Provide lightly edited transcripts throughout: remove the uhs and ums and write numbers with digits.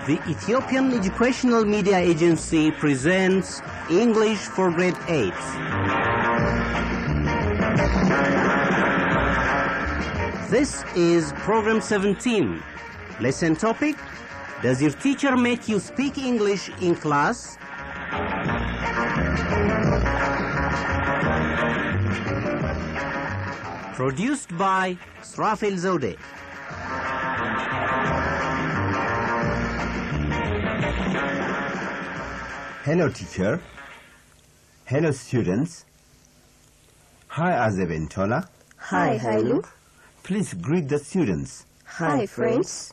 The Ethiopian Educational Media Agency presents English for Grade 8. This is Program 17. Lesson topic: Does your teacher make you speak English in class? Produced by Srafil Zode. Hello, teacher. Hello, students. Hi, Azeb and Tola. Hi, Hailu. Please greet the students. Hi, friends.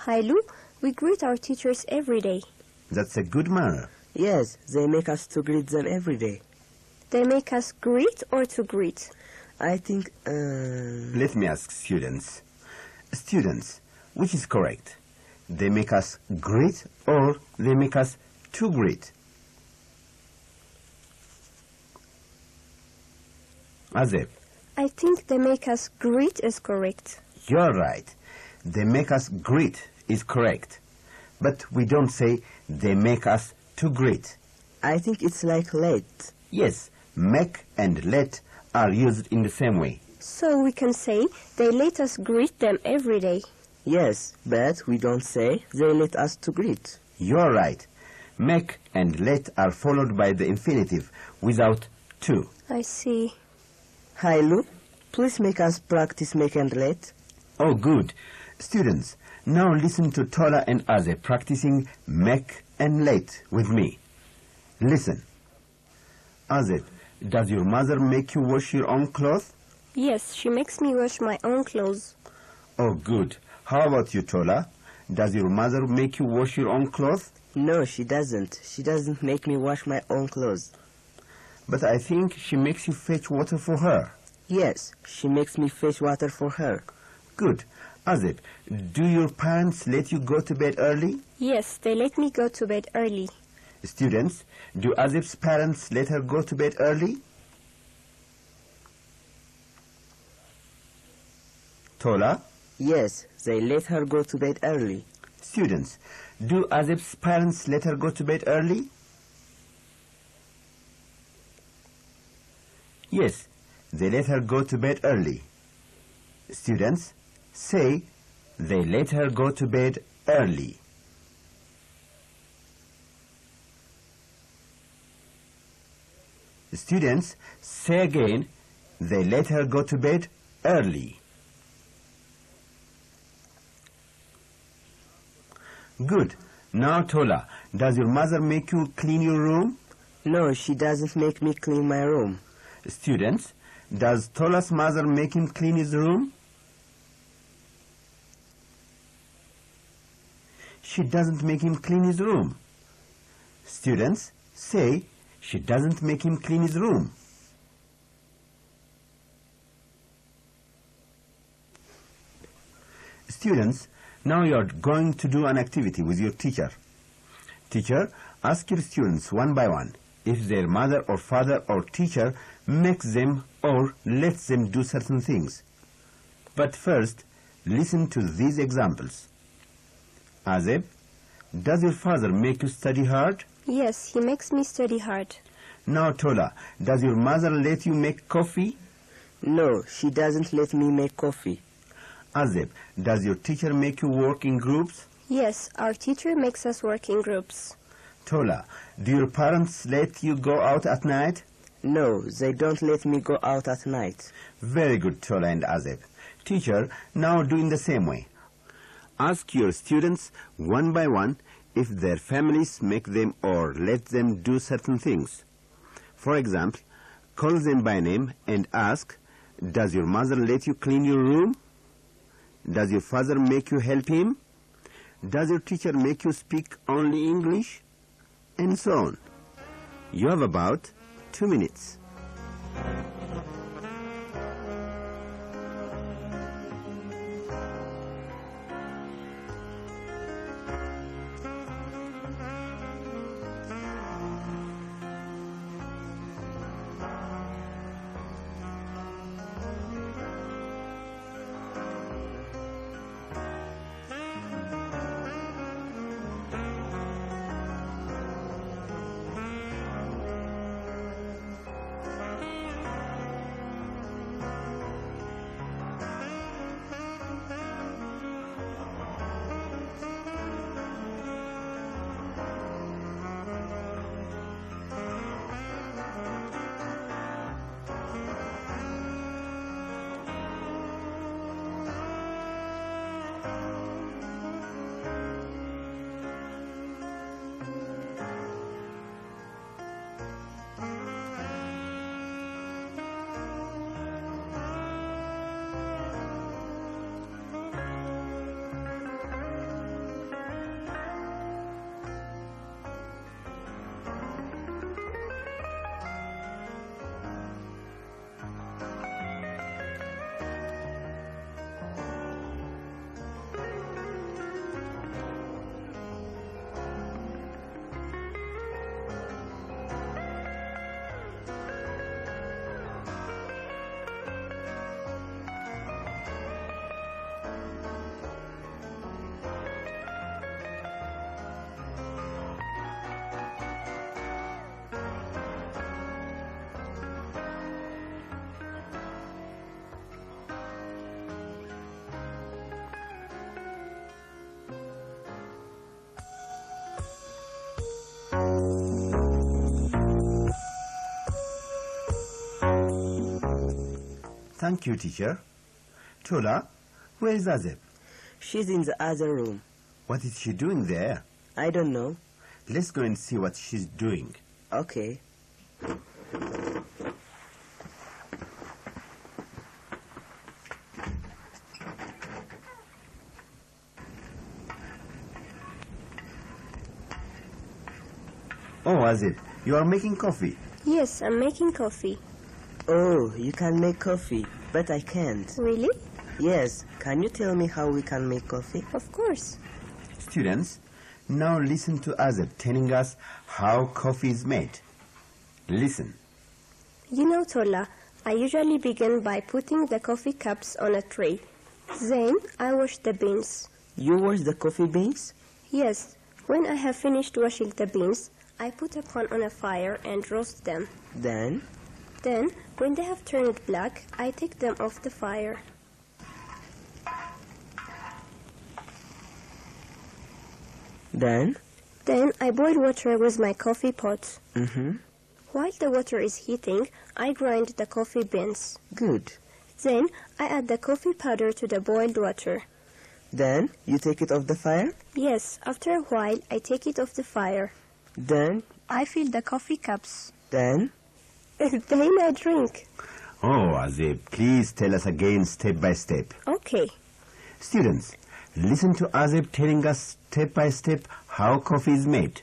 Hailu, we greet our teachers every day. That's a good manner. Yes, they make us to greet them every day. They make us greet or to greet? I think, Let me ask students. Students, which is correct? They make us greet or they make us to greet? Azeb. I think they make us greet is correct. You're right. They make us greet is correct. But we don't say they make us to greet. I think it's like let. Yes, make and let are used in the same way. So we can say they let us greet them every day. Yes, but we don't say they let us to greet. You're right. Make and let are followed by the infinitive without to. I see. Hailu, please make us practice make and let. Oh, good. Students, now listen to Tola and Aze practicing make and let with me. Listen. Aze, does your mother make you wash your own clothes? Yes, she makes me wash my own clothes. Oh, good. How about you, Tola? Does your mother make you wash your own clothes? No, she doesn't. She doesn't make me wash my own clothes. But I think she makes you fetch water for her. Yes, she makes me fetch water for her. Good. Azeb, do your parents let you go to bed early? Yes, they let me go to bed early. Students, do Azeb's parents let her go to bed early? Tola? Yes, they let her go to bed early. Students, do Azeb's parents let her go to bed early? Yes, they let her go to bed early. Students, say, they let her go to bed early. Students, say again, they let her go to bed early. Good. Now, Tola, does your mother make you clean your room? No, she doesn't make me clean my room. Students, does Tola's mother make him clean his room? She doesn't make him clean his room. Students, say, she doesn't make him clean his room. Students, now you are going to do an activity with your teacher. Teacher, ask your students one by one if their mother or father or teacher makes them or lets them do certain things. But first, listen to these examples. Azeb, does your father make you study hard? Yes, he makes me study hard. Now, Tola, does your mother let you make coffee? No, she doesn't let me make coffee. Azeb, does your teacher make you work in groups? Yes, our teacher makes us work in groups. Tola, do your parents let you go out at night? No, they don't let me go out at night. Very good, Tola and Azeb. Teacher, now do in the same way. Ask your students one by one if their families make them or let them do certain things. For example, call them by name and ask, does your mother let you clean your room? Does your father make you help him? Does your teacher make you speak only English? And so on. You have about 2 minutes. Thank you, teacher. Tola, where is Azeb? She's in the other room. What is she doing there? I don't know. Let's go and see what she's doing. Okay. Oh, Azeb, you are making coffee. Yes, I'm making coffee. Oh, you can make coffee, but I can't. Really? Yes, can you tell me how we can make coffee? Of course. Students, now listen to Azeb telling us how coffee is made. Listen. You know, Tola, I usually begin by putting the coffee cups on a tray. Then I wash the beans. You wash the coffee beans? Yes, when I have finished washing the beans, I put a pan on a fire and roast them. Then, when they have turned black, I take them off the fire. Then I boil water with my coffee pot. Mm-hmm. While the water is heating, I grind the coffee beans. Good. Then I add the coffee powder to the boiled water. Then you take it off the fire? Yes, after a while I take it off the fire. Then I fill the coffee cups. Then Then I drink. Oh, Azeb, please tell us again step by step. Okay. Students, listen to Azeb telling us step by step how coffee is made.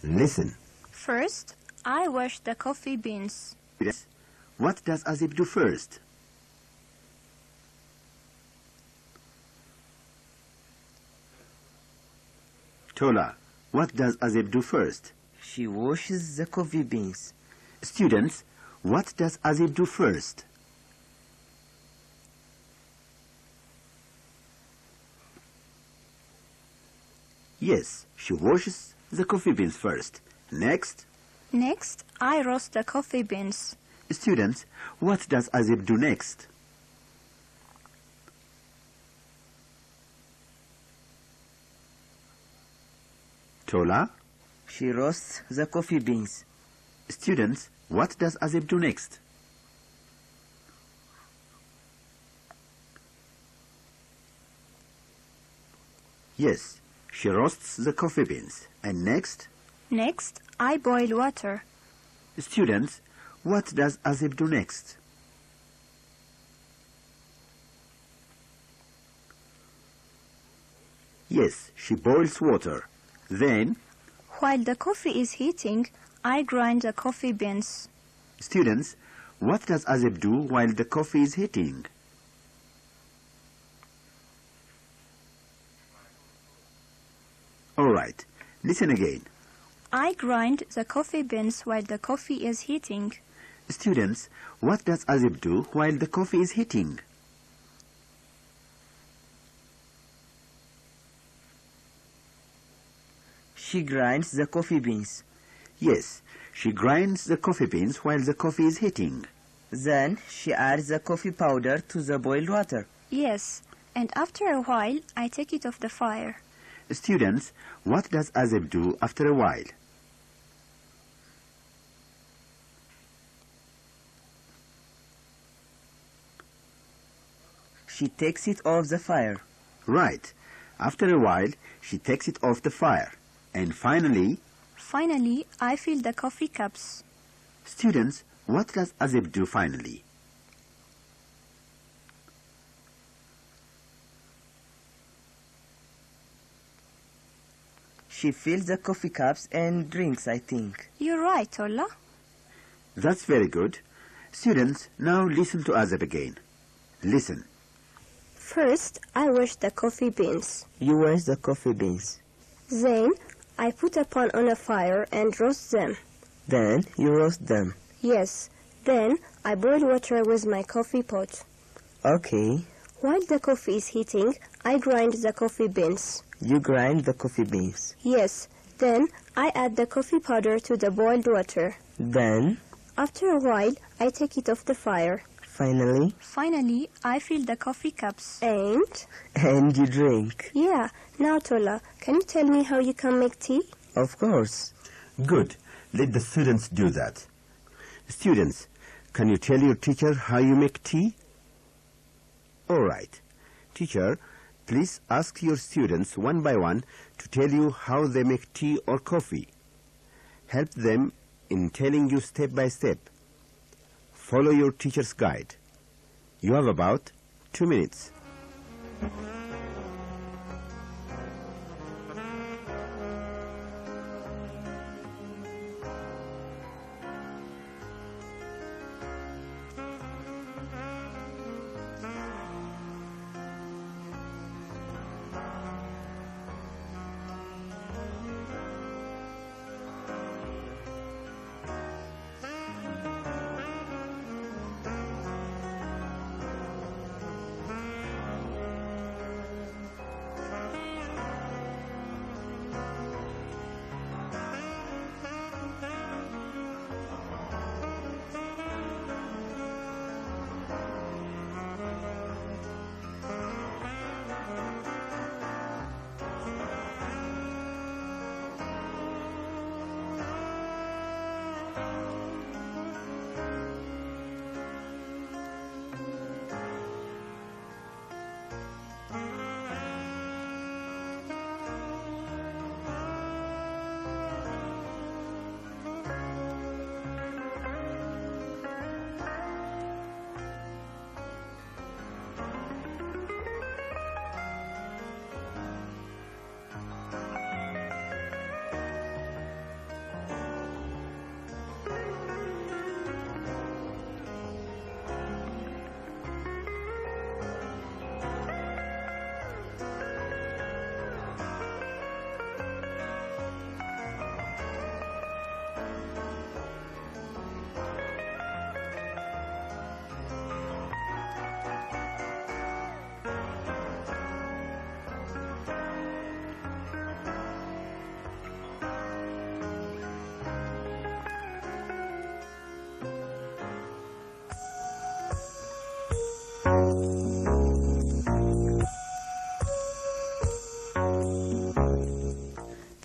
Listen. First, I wash the coffee beans. Yes. What does Azeb do first? Tola, what does Azeb do first? she washes the coffee beans. Students, what does Azeb do first? Yes, she washes the coffee beans first. Next. Next, I roast the coffee beans. Students, what does Azeb do next? Tola? She roasts the coffee beans. Students, what does Azeb do next? Yes, she roasts the coffee beans. And next? Next, I boil water. Students, what does Azeb do next? Yes, she boils water. Then, While the coffee is heating, I grind the coffee beans. students, what does Azeb do while the coffee is heating? All right, listen again. I grind the coffee beans while the coffee is heating. Students, what does Azeb do while the coffee is heating? She grinds the coffee beans. Yes, she grinds the coffee beans while the coffee is heating. Then she adds the coffee powder to the boiled water. Yes, and after a while, I take it off the fire. Students, what does Azeb do after a while? She takes it off the fire. Right. After a while, she takes it off the fire. And finally, I fill the coffee cups. students, what does Azeb do finally? She fills the coffee cups and drinks, I think. You're right, Tola. That's very good. Students, now listen to Azeb again. Listen. First, I wash the coffee beans. You wash the coffee beans. Then, I put a pan on a fire and roast them. Then you roast them. Yes, then I boil water with my coffee pot. Okay. While the coffee is heating, I grind the coffee beans. You grind the coffee beans. Yes, then I add the coffee powder to the boiled water. Then, After a while, I take it off the fire. finally, I fill the coffee cups. And you drink. yeah, now Tola, can you tell me how you can make tea? Of course. Good. Let the students do that. Students, can you tell your teacher how you make tea? All right. Teacher, please ask your students one by one to tell you how they make tea or coffee. Help them in telling you step by step. Follow your teacher's guide. You have about 2 minutes.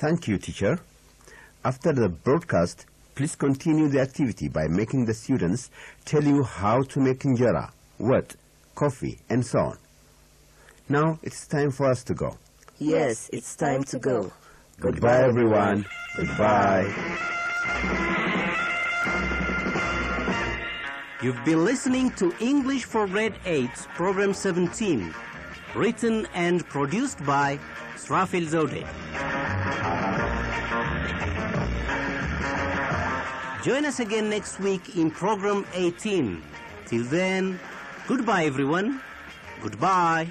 Thank you, teacher. After the broadcast, please continue the activity by making the students tell you how to make injera, what, coffee, and so on. Now it's time for us to go. Yes, it's time to go. Goodbye, everyone. Goodbye. You've been listening to English for Grade 8, Program 17, written and produced by Srafil Zode. Join us again next week in Program 18. Till then, goodbye everyone. Goodbye.